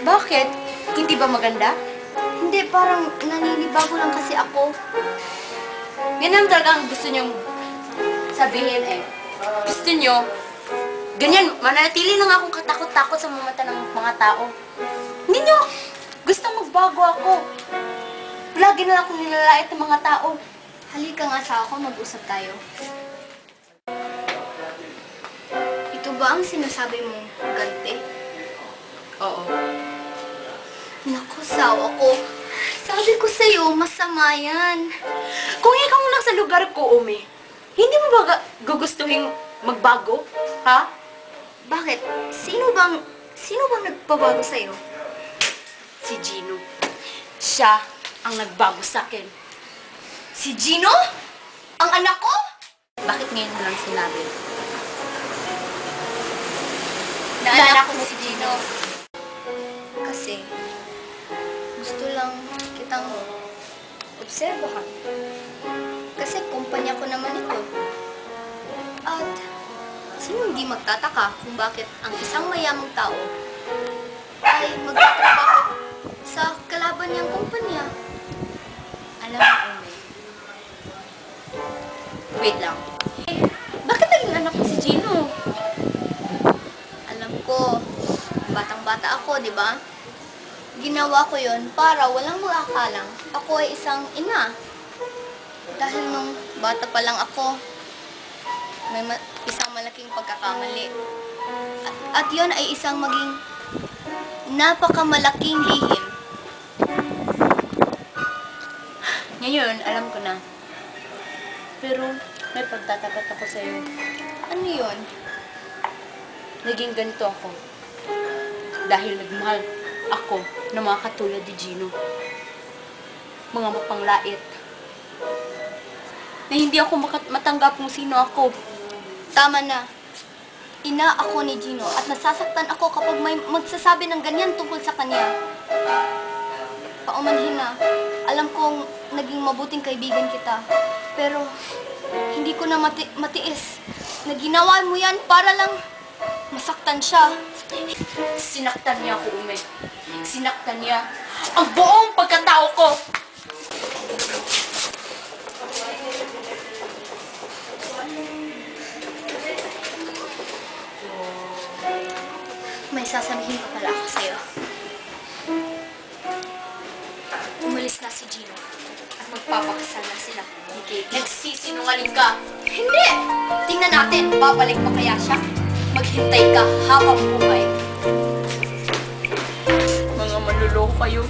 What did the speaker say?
Bakit? Hindi ba maganda? Hindi, parang naninibago lang kasi ako. Ganyan talaga ang gusto niyong sabihin eh. Gusto niyo, ganyan, manatili lang akong katakot-takot sa mga mata ng mga tao. Hindi niyo gusto magbago ako. Lagi na akong nilalait ng mga tao. Halika nga sa ako, mag-usap tayo. Ito ba ang sinasabi mong ganti? Oo. Naku, sawa ko. Sabi ko sa'yo, masama yan. Kung ikaw lang sa lugar ko, Umi, hindi mo ba gugustuhin magbago? Ha? Bakit? Sino bang nagpabago sa'yo? Si Gino. Siya ang nagbago sa'kin. Si Gino? Ang anak ko? Bakit ngayon mo lang sinabi? Na anak ko si Gino. Kasi, gusto lang kitang obserbahan. Kasi kumpanya ko naman ito. At, sino hindi magtataka kung bakit ang isang mayamang tao ay magtatrabaho sa kalaban niyang kumpanya? Alam mo, Umi. Wait lang. Bakit naging anak mo si Gino? Alam ko, batang-bata ako, di ba? Ginawa ko yon para walang mag-akalang ako ay isang ina. Dahil nung bata pa lang ako, may isang malaking pagkakamali. At yon ay isang maging napakamalaking lihim. Ngayon, alam ko na. Pero, may pagtatapat ako sa'yo. Ano yon? Naging ganito ako. Dahil nagmahal ako ng mga katulad ni Gino. Mga mapanglait. Na hindi ako matanggap kung sino ako. Tama na. Ina ako ni Gino at nasasaktan ako kapag may magsasabi ng ganyan tungkol sa kanya. Paumanhin na. Alam kong naging mabuting kaibigan kita. Pero, hindi ko na matiis na ginawa mo yan para lang masaktan siya. Sinaktan niya ako, Ume. Sinaktan niya ang buong pagkatao ko. May sasabihin pa pala ako sa'yo. Umalis na si Gino at magpapakasal na sila ni Katie. Nagsisinungaling ka. Hindi! Tingnan natin, babalik pa kaya siya? Maghintay ka habang buhay. Mga manluloko kayo.